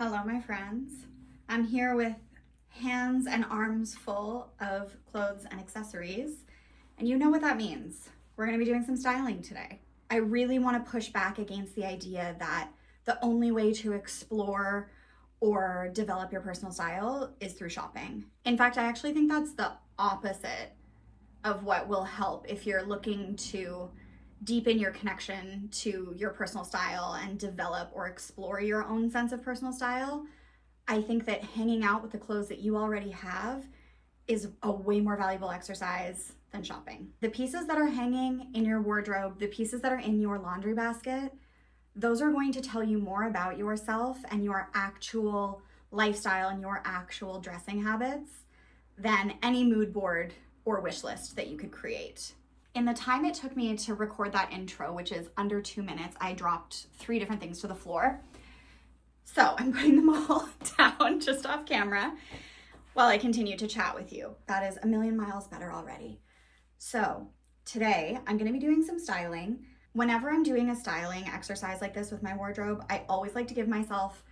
Hello, my friends. I'm here with hands and arms full of clothes and accessories, and you know what that means. We're going to be doing some styling today. I really want to push back against the idea that the only way to explore or develop your personal style is through shopping. In fact, I actually think that's the opposite of what will help if you're looking to deepen your connection to your personal style and develop or explore your own sense of personal style. I think that hanging out with the clothes that you already have is a way more valuable exercise than shopping. The pieces that are hanging in your wardrobe, the pieces that are in your laundry basket, those are going to tell you more about yourself and your actual lifestyle and your actual dressing habits than any mood board or wish list that you could create. In the time it took me to record that intro, which is under 2 minutes, I dropped 3 different things to the floor. So I'm putting them all down just off camera while I continue to chat with you. That is a million miles better already. So today I'm going to be doing some styling. Whenever I'm doing a styling exercise like this with my wardrobe, I always like to give myself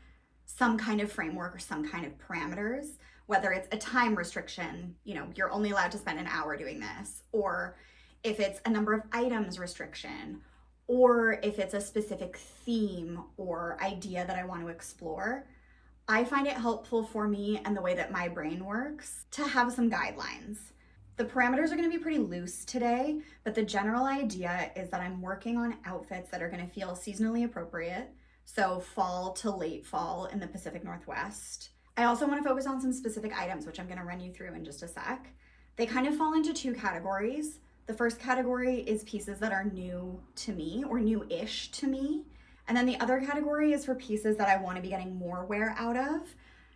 some kind of framework or some kind of parameters, whether it's a time restriction, you're only allowed to spend an hour doing this, or if it's a number of items restriction, or if it's a specific theme or idea that I want to explore. I find it helpful for me and the way that my brain works to have some guidelines. The parameters are going to be pretty loose today, but the general idea is that I'm working on outfits that are going to feel seasonally appropriate, so fall to late fall in the Pacific Northwest. I also want to focus on some specific items, which I'm going to run you through in just a sec. They kind of fall into 2 categories. The first category is pieces that are new to me or new-ish to me. And then the other category is for pieces that I want to be getting more wear out of.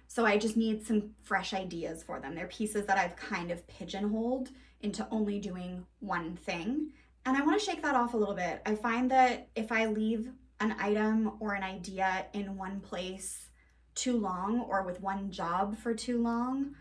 So I just need some fresh ideas for them. They're pieces that I've kind of pigeonholed into only doing one thing. And I want to shake that off a little bit. I find that if I leave an item or an idea in one place too long or with one job for too long,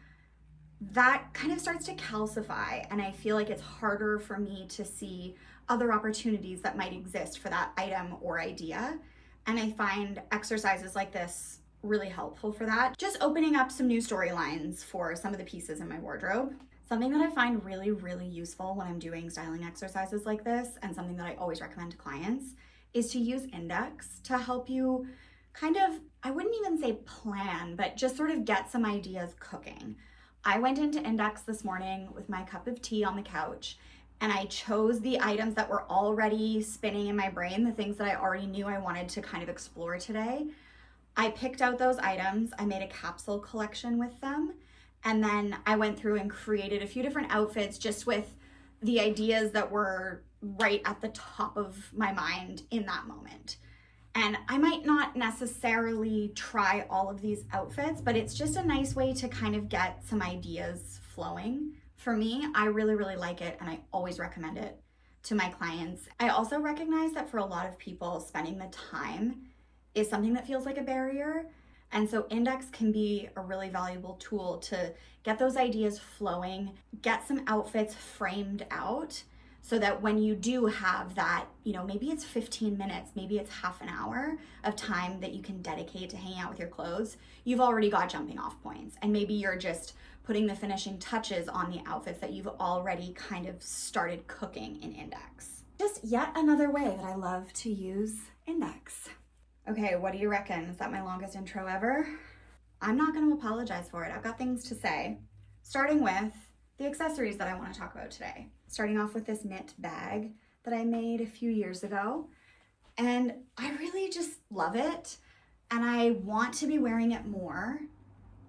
that kind of starts to calcify, and I feel like it's harder for me to see other opportunities that might exist for that item or idea. And I find exercises like this really helpful for that. Just opening up some new storylines for some of the pieces in my wardrobe. Something that I find really, really useful when I'm doing styling exercises like this, and something that I always recommend to clients, is to use Indyx to help you kind of, I wouldn't even say plan, but just sort of get some ideas cooking. I went into Indyx this morning with my cup of tea on the couch, and I chose the items that were already spinning in my brain, the things that I already knew I wanted to kind of explore today. I picked out those items, I made a capsule collection with them, and then I went through and created a few different outfits just with the ideas that were right at the top of my mind in that moment. And I might not necessarily try all of these outfits, but it's just a nice way to kind of get some ideas flowing. For me, I really, really like it, and I always recommend it to my clients. I also recognize that for a lot of people, spending the time is something that feels like a barrier. And so Indyx can be a really valuable tool to get those ideas flowing, get some outfits framed out, so that when you do have that, maybe it's 15 minutes, maybe it's half an hour of time that you can dedicate to hanging out with your clothes, you've already got jumping off points. And maybe you're just putting the finishing touches on the outfits that you've already kind of started cooking in Indyx. Just yet another way that I love to use Indyx. Okay, what do you reckon? Is that my longest intro ever? I'm not going to apologize for it. I've got things to say, starting with the accessories that I want to talk about today. Starting off with this knit bag that I made a few years ago. And I really just love it. And I want to be wearing it more.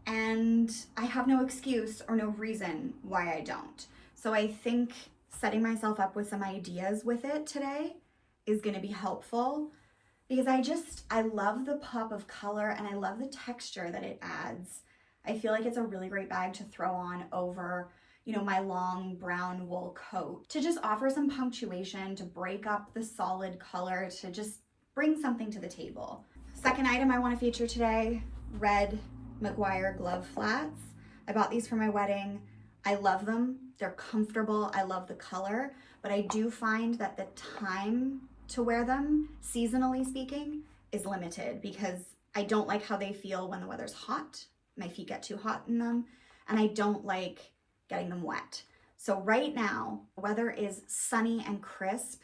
And I have no excuse or no reason why I don't. So I think setting myself up with some ideas with it today is going to be helpful, because I love the pop of color and I love the texture that it adds. I feel like it's a really great bag to throw on over my long brown wool coat, to just offer some punctuation, to break up the solid color, to just bring something to the table. Second item I want to feature today, red McGuire glove flats. I bought these for my wedding. I love them. They're comfortable. I love the color, but I do find that the time to wear them, seasonally speaking, is limited, because I don't like how they feel when the weather's hot. My feet get too hot in them, and I don't like getting them wet. So right now, the weather is sunny and crisp.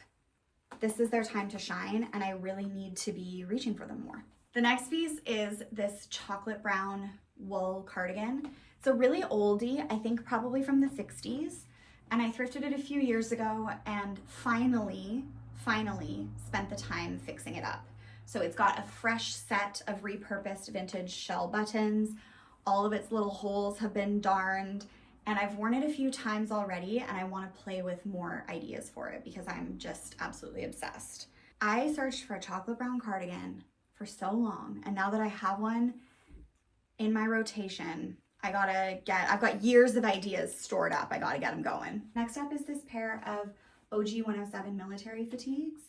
This is their time to shine, and I really need to be reaching for them more. The next piece is this chocolate brown wool cardigan. It's a really oldie, I think probably from the 60s, and I thrifted it a few years ago and finally spent the time fixing it up. So it's got a fresh set of repurposed vintage shell buttons. All of its little holes have been darned, and I've worn it a few times already, and I want to play with more ideas for it because I'm just absolutely obsessed. I searched for a chocolate brown cardigan for so long, and now that I have one in my rotation, I've got years of ideas stored up. I gotta get them going. Next up is this pair of OG 107 military fatigues.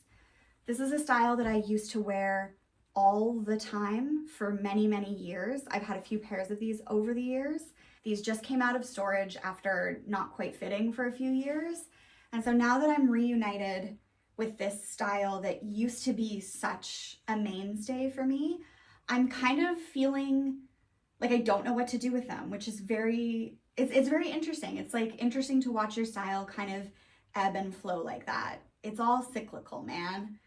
This is a style that I used to wear all the time for many, many years. I've had a few pairs of these over the years. These just came out of storage after not quite fitting for a few years. And so now that I'm reunited with this style that used to be such a mainstay for me, I'm kind of feeling like I don't know what to do with them, which is it's very interesting. It's like interesting to watch your style kind of ebb and flow like that. It's all cyclical, man.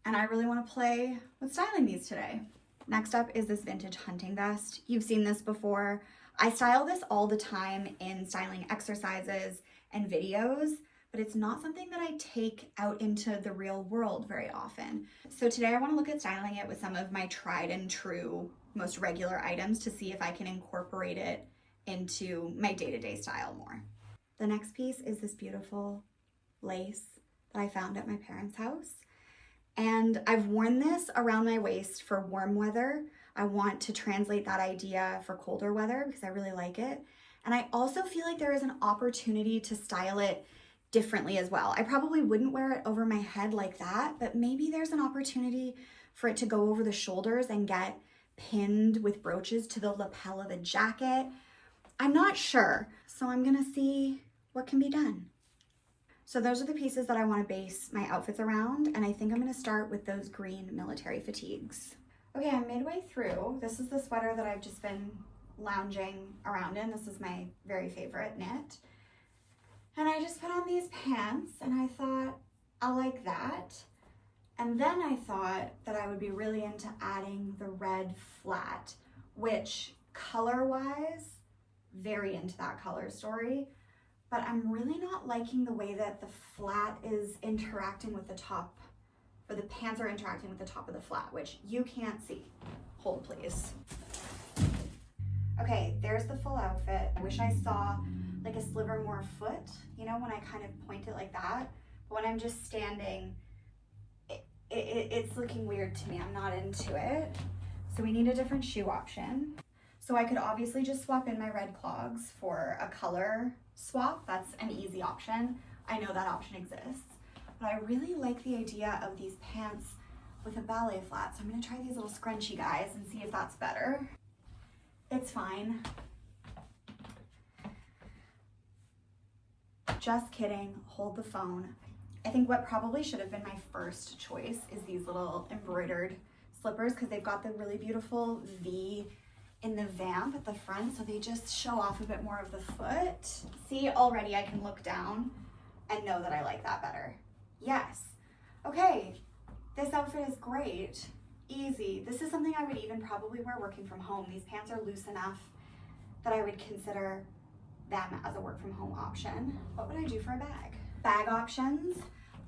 And I really want to play with styling these today. Next up is this vintage hunting vest. You've seen this before. I style this all the time in styling exercises and videos, but it's not something that I take out into the real world very often. So today I want to look at styling it with some of my tried and true, most regular items to see if I can incorporate it into my day-to-day style more. The next piece is this beautiful lace that I found at my parents' house. And I've worn this around my waist for warm weather. I want to translate that idea for colder weather because I really like it. And I also feel like there is an opportunity to style it differently as well. I probably wouldn't wear it over my head like that, but maybe there's an opportunity for it to go over the shoulders and get pinned with brooches to the lapel of a jacket. I'm not sure, so I'm gonna see what can be done. So those are the pieces that I want to base my outfits around, and I think I'm going to start with those green military fatigues. Okay, I'm midway through. This is the sweater that I've just been lounging around in. This is my very favorite knit. And I just put on these pants, and I thought, I like that. And then I thought that I would be really into adding the red flat, which color-wise, very into that color story. But I'm really not liking the way that the flat is interacting with the top, or the pants are interacting with the top of the flat, which you can't see. Hold please. Okay, there's the full outfit. I wish I saw like a sliver more foot, you know, when I kind of point it like that. But when I'm just standing, it's looking weird to me. I'm not into it. So we need a different shoe option. So I could obviously just swap in my red clogs for a color swap. That's an easy option. I know that option exists. But I really like the idea of these pants with a ballet flat. So I'm gonna try these little scrunchy guys and see if that's better. It's fine. Just kidding, hold the phone. I think what probably should have been my first choice is these little embroidered slippers because they've got the really beautiful V in the vamp at the front, so they just show off a bit more of the foot. See, already I can look down and know that I like that better. Yes. Okay, this outfit is great. Easy. This is something I would even probably wear working from home. These pants are loose enough that I would consider them as a work from home option. What would I do for a bag? Bag options.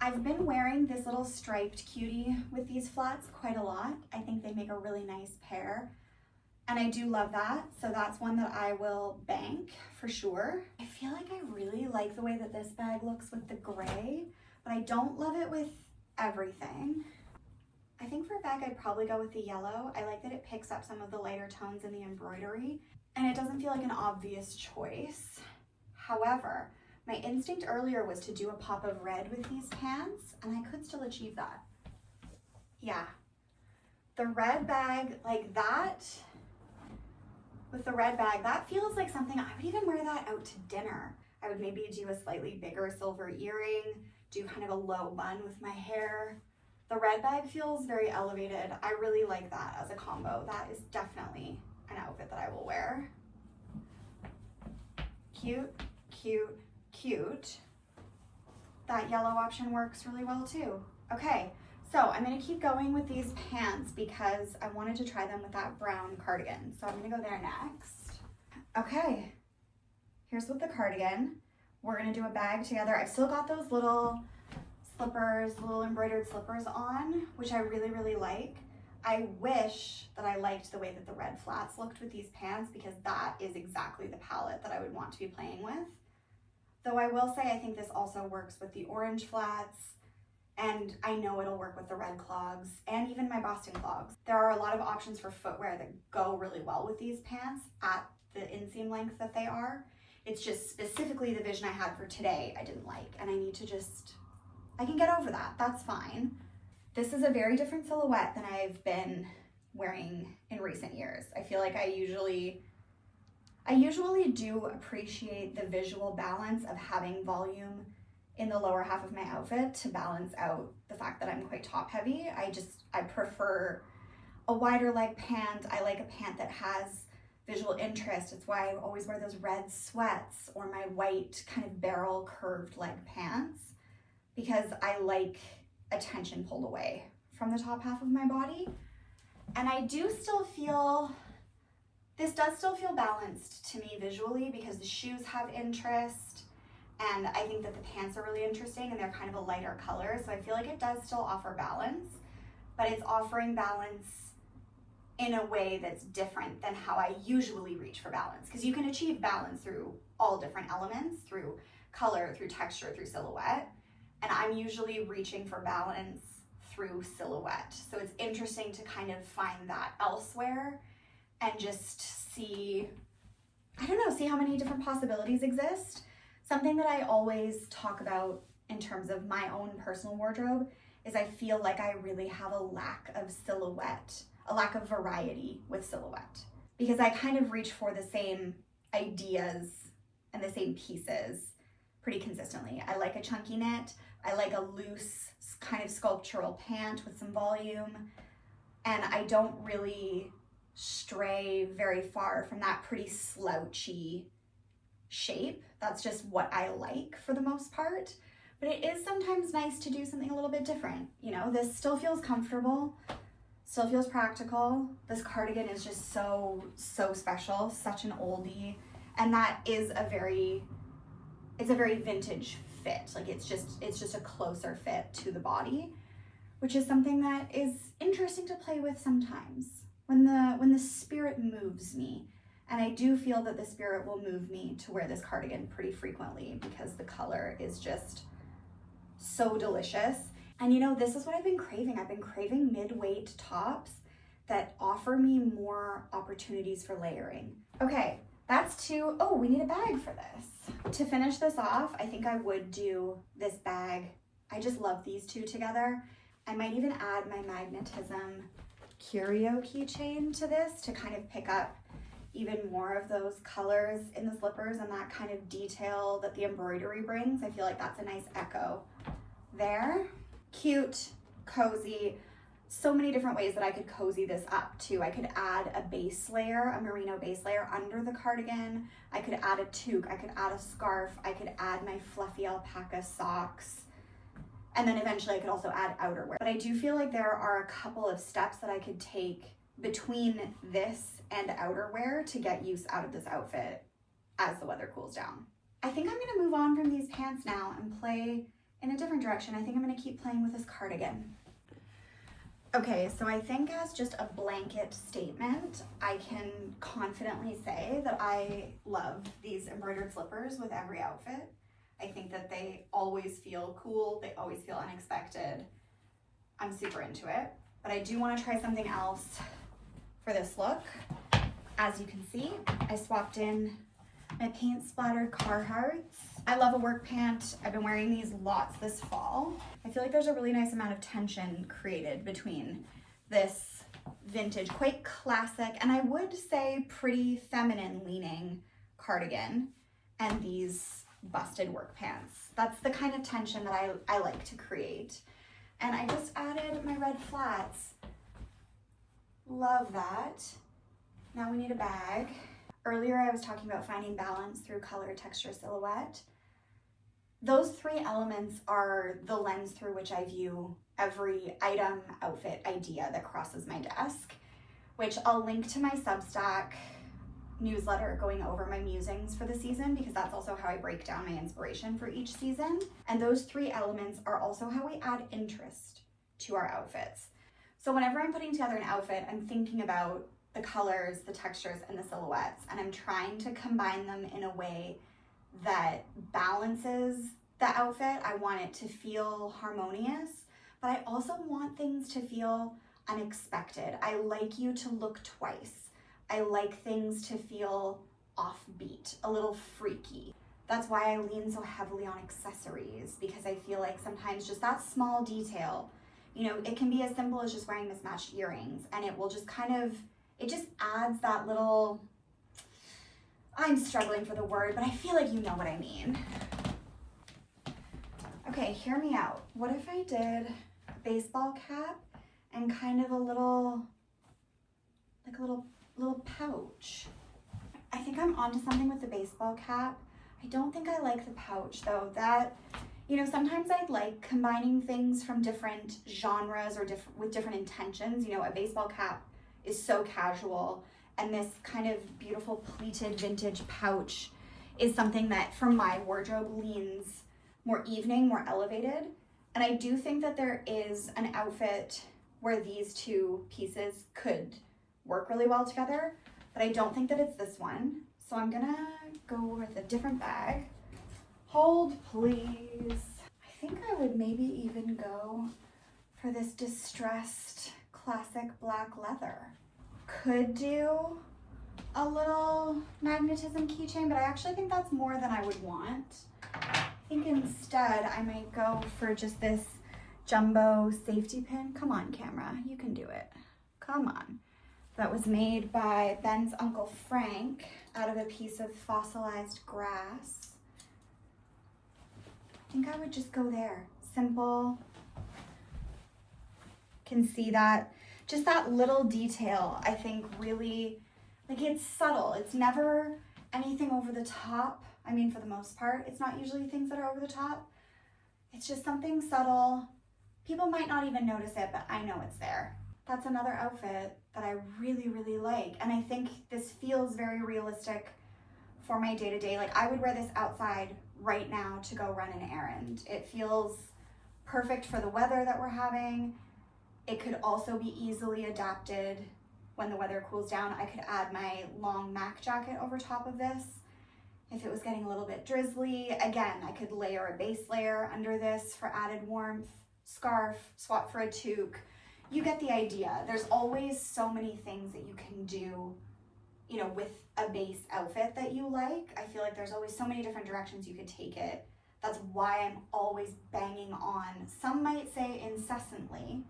I've been wearing this little striped cutie with these flats quite a lot. I think they make a really nice pair. And I do love that, so that's one that I will bank for sure. I feel like I really like the way that this bag looks with the gray, but I don't love it with everything. I think for a bag, I'd probably go with the yellow. I like that it picks up some of the lighter tones in the embroidery, and it doesn't feel like an obvious choice. However, my instinct earlier was to do a pop of red with these pants, and I could still achieve that. Yeah, the red bag like that, with the red bag, that feels like something I would even wear that out to dinner. I would maybe do a slightly bigger silver earring, do kind of a low bun with my hair. The red bag feels very elevated. I really like that as a combo. That is definitely an outfit that I will wear. Cute, cute, cute. That yellow option works really well too. Okay, so I'm gonna keep going with these pants because I wanted to try them with that brown cardigan. So I'm gonna go there next. Okay, here's with the cardigan. We're gonna do a bag together. I've still got those little slippers, little embroidered slippers on, which I really, really like. I wish that I liked the way that the red flats looked with these pants because that is exactly the palette that I would want to be playing with. Though I will say I think this also works with the orange flats, and I know it'll work with the red clogs and even my Boston clogs. There are a lot of options for footwear that go really well with these pants at the inseam length that they are. It's just specifically the vision I had for today I didn't like, and I need to just, I can get over that, that's fine. This is a very different silhouette than I've been wearing in recent years. I feel like I usually do appreciate the visual balance of having volume in the lower half of my outfit to balance out the fact that I'm quite top heavy. I prefer a wider leg pant. I like a pant that has visual interest. It's why I always wear those red sweats or my white kind of barrel curved leg pants, because I like attention pulled away from the top half of my body. And I do still feel, this does still feel balanced to me visually because the shoes have interest, and I think that the pants are really interesting and they're kind of a lighter color. So I feel like it does still offer balance, but it's offering balance in a way that's different than how I usually reach for balance. Because you can achieve balance through all different elements, through color, through texture, through silhouette. And I'm usually reaching for balance through silhouette. So it's interesting to kind of find that elsewhere and just see, I don't know, see how many different possibilities exist. Something that I always talk about in terms of my own personal wardrobe is I feel like I really have a lack of silhouette, a lack of variety with silhouette, because I kind of reach for the same ideas and the same pieces pretty consistently. I like a chunky knit. I like a loose kind of sculptural pant with some volume. And I don't really stray very far from that pretty slouchy shape. That's just what I like for the most part. But it is sometimes nice to do something a little bit different. You know, this still feels comfortable, still feels practical. This cardigan is just so special, such an oldie. And that is it's a very vintage fit. Like it's just a closer fit to the body, which is something that is interesting to play with sometimes when the spirit moves me. And I do feel that the spirit will move me to wear this cardigan pretty frequently because the color is just so delicious. And you know, this is what I've been craving. I've been craving mid-weight tops that offer me more opportunities for layering. Okay, that's two. Oh, we need a bag for this. To finish this off, I think I would do this bag. I just love these two together. I might even add my magnetism curio keychain to this to kind of pick up even more of those colors in the slippers and that kind of detail that the embroidery brings. I feel like that's a nice echo there. Cute, cozy, so many different ways that I could cozy this up too. I could add a base layer, a merino base layer under the cardigan. I could add a toque, I could add a scarf, I could add my fluffy alpaca socks. And then eventually I could also add outerwear. But I do feel like there are a couple of steps that I could take between this and outerwear to get use out of this outfit as the weather cools down. I think I'm gonna move on from these pants now and play in a different direction. I think I'm gonna keep playing with this cardigan. Okay, so I think as just a blanket statement, I can confidently say that I love these embroidered slippers with every outfit. I think that they always feel cool, they always feel unexpected. I'm super into it, but I do wanna try something else for this look. As you can see, I swapped in my paint splattered Carhartts. I love a work pant. I've been wearing these lots this fall. I feel like there's a really nice amount of tension created between this vintage, quite classic, and I would say pretty feminine leaning cardigan and these busted work pants. That's the kind of tension that I like to create. And I just added my red flats. Love that. Now we need a bag. Earlier I was talking about finding balance through color, texture, silhouette. Those three elements are the lens through which I view every item, outfit, idea that crosses my desk, which I'll link to my Substack newsletter going over my musings for the season, because that's also how I break down my inspiration for each season. And those three elements are also how we add interest to our outfits. So whenever I'm putting together an outfit, I'm thinking about the colors, the textures, and the silhouettes, and I'm trying to combine them in a way that balances the outfit. I want it to feel harmonious, but I also want things to feel unexpected. I like you to look twice. I like things to feel offbeat, a little freaky. That's why I lean so heavily on accessories, because I feel like sometimes just that small detail, you know, it can be as simple as just wearing mismatched earrings, and it will just kind of, it just adds that little, I'm struggling for the word, but I feel like you know what I mean. Okay, hear me out. What if I did a baseball cap and kind of a little, like a little pouch? I think I'm onto something with the baseball cap. I don't think I like the pouch though. That, you know, sometimes I'd like combining things from different genres or with different intentions. You know, a baseball cap is so casual, and this kind of beautiful pleated vintage pouch is something that from my wardrobe leans more evening, more elevated. And I do think that there is an outfit where these two pieces could work really well together, but I don't think that it's this one. So I'm gonna go with a different bag. Hold, please. I think I would maybe even go for this distressed classic black leather. Could do a little magnetism keychain, but I actually think that's more than I would want. I think instead I might go for just this jumbo safety pin. Come on, camera, you can do it. Come on. That was made by Ben's Uncle Frank out of a piece of fossilized grass. I think I would just go there. Simple. Can see that, just that little detail, I think really, like, it's subtle. It's never anything over the top. I mean, for the most part, it's not usually things that are over the top. It's just something subtle. People might not even notice it, but I know it's there. That's another outfit that I really, really like. And I think this feels very realistic for my day-to-day. Like, I would wear this outside right now to go run an errand. It feels perfect for the weather that we're having. It could also be easily adapted when the weather cools down. I could add my long Mac jacket over top of this. If it was getting a little bit drizzly, again, I could layer a base layer under this for added warmth, scarf, swap for a toque. You get the idea. There's always so many things that you can do, you know, with a base outfit that you like. I feel like there's always so many different directions you could take it. That's why I'm always banging on, some might say incessantly,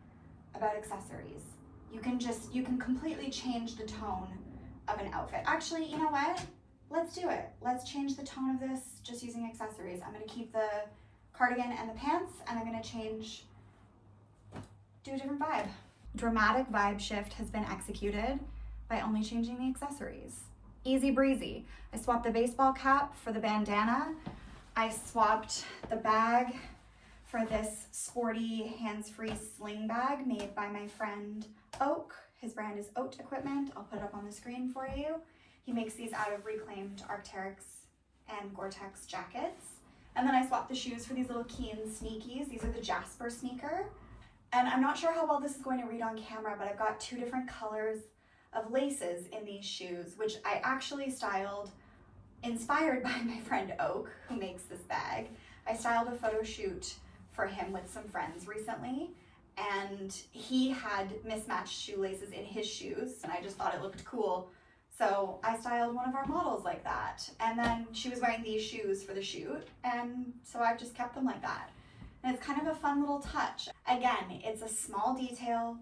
about accessories. You can completely change the tone of an outfit. Actually, you know what? Let's do it. Let's change the tone of this just using accessories. I'm gonna keep the cardigan and the pants, and I'm gonna do a different vibe. Dramatic vibe shift has been executed by only changing the accessories. Easy breezy. I swapped the baseball cap for the bandana. I swapped the bag for this sporty hands-free sling bag made by my friend Oak. His brand is Oat Equipment. I'll put it up on the screen for you. He makes these out of reclaimed Arc'teryx and Gore-Tex jackets. And then I swapped the shoes for these little Keen sneakies. These are the Jasper sneaker. And I'm not sure how well this is going to read on camera, but I've got two different colors of laces in these shoes, which I actually styled, inspired by my friend Oak, who makes this bag. I styled a photo shoot for him with some friends recently, and he had mismatched shoelaces in his shoes, and I just thought it looked cool. So I styled one of our models like that. And then she was wearing these shoes for the shoot, and so I've just kept them like that. And it's kind of a fun little touch. Again, it's a small detail.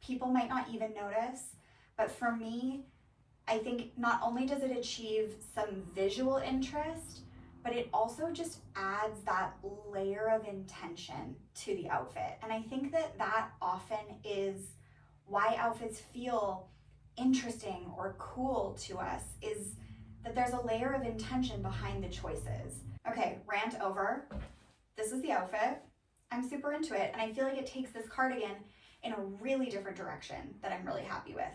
People might not even notice, but for me, I think not only does it achieve some visual interest, but it also just adds that layer of intention to the outfit. And I think that that often is why outfits feel interesting or cool to us, is that there's a layer of intention behind the choices. Okay, rant over. This is the outfit. I'm super into it, and I feel like it takes this cardigan in a really different direction that I'm really happy with.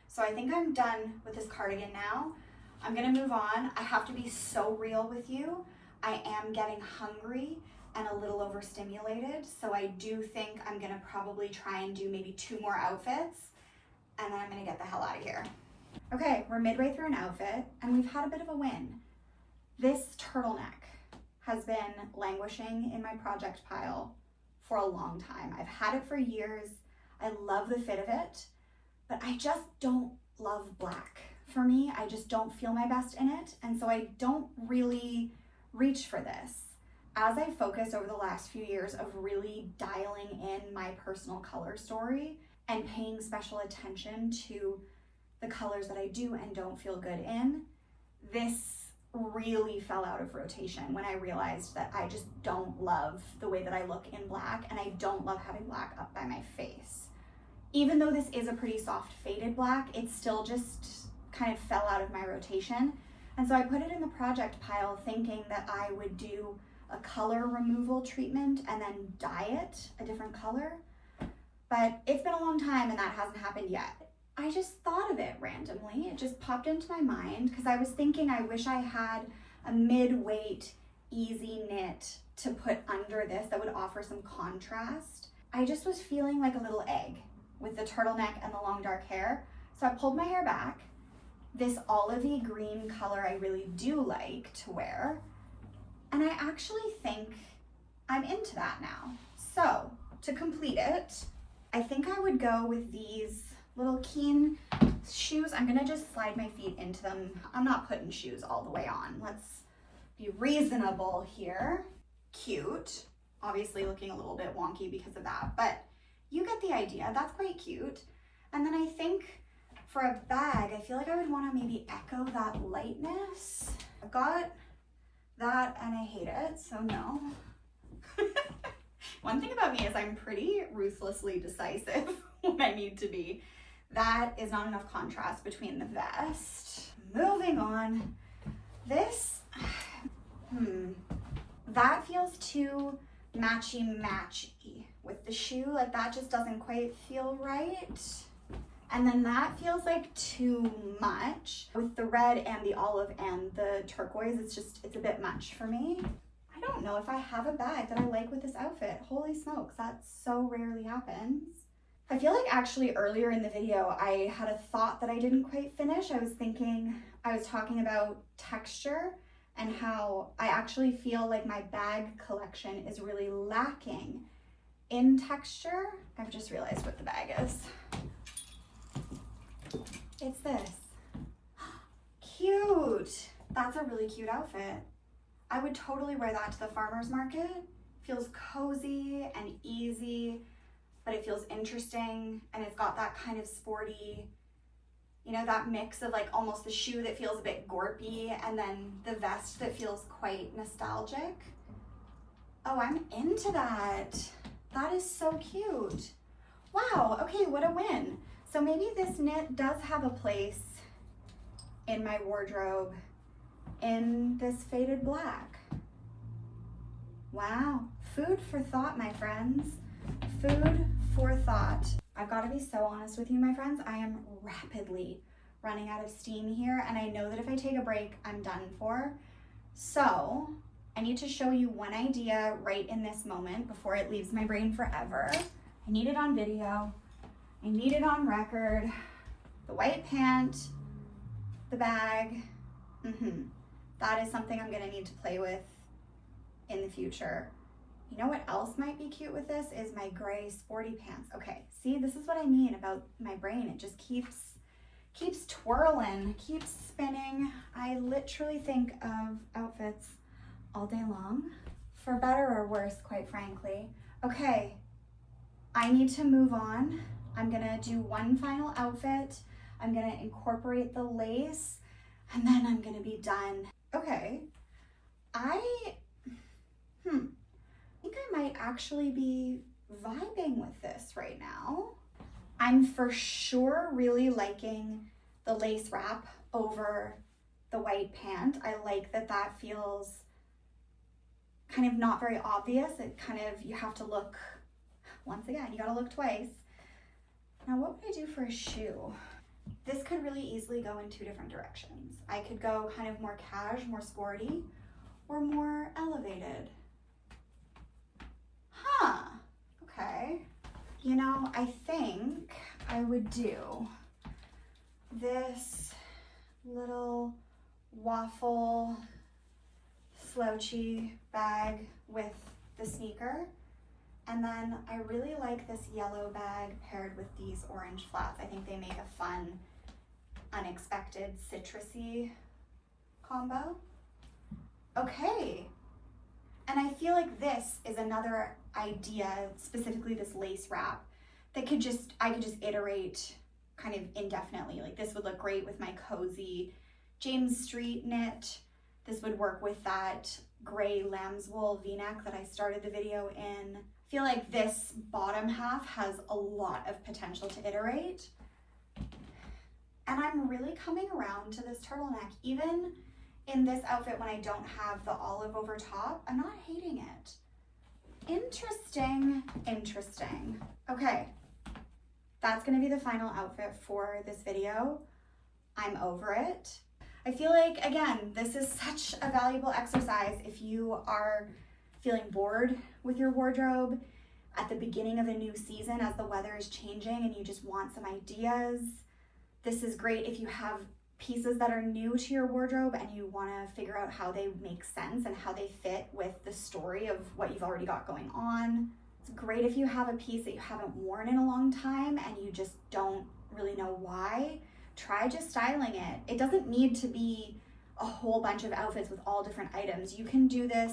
So I think I'm done with this cardigan now. I'm gonna move on. I have to be so real with you. I am getting hungry and a little overstimulated, so I do think I'm gonna probably try and do maybe 2 more outfits, and then I'm gonna get the hell out of here. Okay, we're midway through an outfit, and we've had a bit of a win. This turtleneck has been languishing in my project pile for a long time. I've had it for years. I love the fit of it, but I just don't love black. For me, I just don't feel my best in it, and so I don't really reach for this. As I focus over the last few years of really dialing in my personal color story and paying special attention to the colors that I do and don't feel good in, this really fell out of rotation when I realized that I just don't love the way that I look in black, and I don't love having black up by my face. Even though this is a pretty soft faded black, it still just kind of fell out of my rotation. And so I put it in the project pile thinking that I would do a color removal treatment and then dye it a different color. But it's been a long time and that hasn't happened yet. I just thought of it randomly. It just popped into my mind because I was thinking I wish I had a mid-weight, easy knit to put under this that would offer some contrast. I just was feeling like a little egg with the turtleneck and the long dark hair. So I pulled my hair back. This olivey green color I really do like to wear. And I actually think I'm into that now. So to complete it, I think I would go with these little Keen shoes. I'm gonna just slide my feet into them. I'm not putting shoes all the way on. Let's be reasonable here. Cute. Obviously looking a little bit wonky because of that, but you get the idea. That's quite cute. And then I think for a bag, I feel like I would want to maybe echo that lightness. I've got that and I hate it, so no. One thing about me is I'm pretty ruthlessly decisive when I need to be. That is not enough contrast between the vest. Moving on. This, that feels too matchy-matchy with the shoe. Like that just doesn't quite feel right. And then that feels like too much. With the red and the olive and the turquoise, it's a bit much for me. I don't know if I have a bag that I like with this outfit. Holy smokes, that so rarely happens. I feel like actually earlier in the video, I had a thought that I didn't quite finish. I was talking about texture and how I actually feel like my bag collection is really lacking in texture. I've just realized what the bag is. It's this. Cute. That's a really cute outfit. I would totally wear that to the farmer's market. Feels cozy and easy, but it feels interesting, and it's got that kind of sporty, you know, that mix of like almost the shoe that feels a bit gorpy and then the vest that feels quite nostalgic. Oh, I'm into that. That is so cute. Wow, okay, what a win. So maybe this knit does have a place in my wardrobe in this faded black. Wow, food for thought, my friends. Food for thought. I've got to be so honest with you, my friends. I am rapidly running out of steam here, and I know that if I take a break, I'm done for. So I need to show you one idea right in this moment before it leaves my brain forever. I need it on video. I need it on record. The white pant, the bag. That is something I'm gonna need to play with in the future. You know what else might be cute with this is my gray sporty pants. Okay, see, this is what I mean about my brain. It just keeps twirling, keeps spinning. I literally think of outfits all day long, for better or worse, quite frankly. Okay, I need to move on. I'm gonna do one final outfit. I'm gonna incorporate the lace, and then I'm gonna be done. Okay, I think I might actually be vibing with this right now. I'm for sure really liking the lace wrap over the white pant. I like that that feels kind of not very obvious. It kind of, you have to look, once again, you gotta look twice. Now what would I do for a shoe? This could really easily go in two different directions. I could go kind of more cash, more sporty, or more elevated. Huh, okay. You know, I think I would do this little waffle slouchy bag with the sneaker. And then I really like this yellow bag paired with these orange flats. I think they make a fun, unexpected, citrusy combo. Okay. And I feel like this is another idea, specifically this lace wrap, that I could just iterate kind of indefinitely. Like this would look great with my cozy James Street knit. This would work with that gray lamb's wool v-neck that I started the video in. I feel like this bottom half has a lot of potential to iterate. And I'm really coming around to this turtleneck. Even in this outfit when I don't have the olive over top, I'm not hating it. Interesting, interesting. Okay, that's gonna be the final outfit for this video. I'm over it. I feel like, again, this is such a valuable exercise if you are feeling bored with your wardrobe at the beginning of a new season as the weather is changing and you just want some ideas. This is great if you have pieces that are new to your wardrobe and you want to figure out how they make sense and how they fit with the story of what you've already got going on. It's great if you have a piece that you haven't worn in a long time and you just don't really know why. Try just styling it. It doesn't need to be a whole bunch of outfits with all different items. You can do this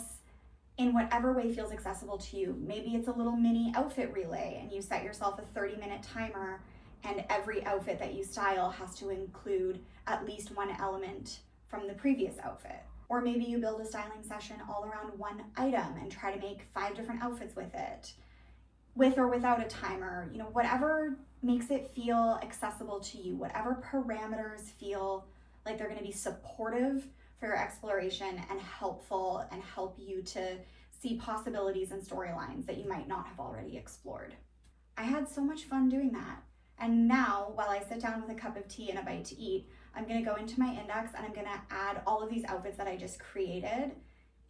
in whatever way feels accessible to you. Maybe it's a little mini outfit relay and you set yourself a 30-minute timer and every outfit that you style has to include at least one element from the previous outfit. Or maybe you build a styling session all around one item and try to make 5 different outfits with it, with or without a timer. You know, whatever makes it feel accessible to you, whatever parameters feel like they're gonna be supportive for your exploration and helpful and help you to see possibilities and storylines that you might not have already explored. I had so much fun doing that. And now, while I sit down with a cup of tea and a bite to eat, I'm gonna go into my Indyx and I'm gonna add all of these outfits that I just created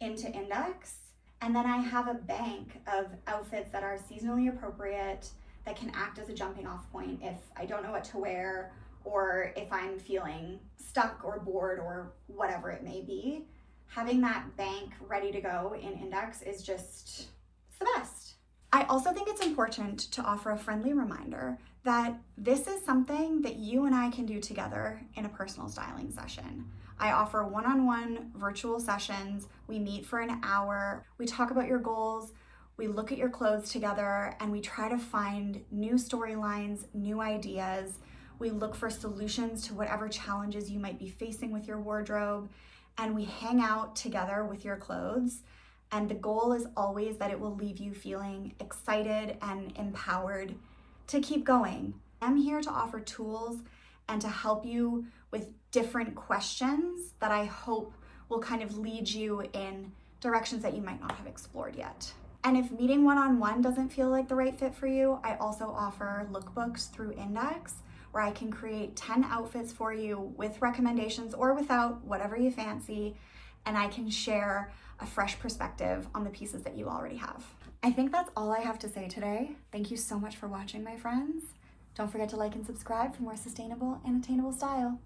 into Indyx. And then I have a bank of outfits that are seasonally appropriate that can act as a jumping off point if I don't know what to wear or if I'm feeling stuck or bored or whatever it may be. Having that bank ready to go in Indyx is just, it's the best. I also think it's important to offer a friendly reminder that this is something that you and I can do together in a personal styling session. I offer one-on-one virtual sessions. We meet for an hour. We talk about your goals. We look at your clothes together and we try to find new storylines, new ideas. We look for solutions to whatever challenges you might be facing with your wardrobe. And we hang out together with your clothes. And the goal is always that it will leave you feeling excited and empowered to keep going. I'm here to offer tools and to help you with different questions that I hope will kind of lead you in directions that you might not have explored yet. And if meeting one-on-one doesn't feel like the right fit for you, I also offer lookbooks through Indyx where I can create 10 outfits for you with recommendations or without, whatever you fancy, and I can share a fresh perspective on the pieces that you already have. I think that's all I have to say today. Thank you so much for watching, my friends. Don't forget to like and subscribe for more sustainable and attainable style.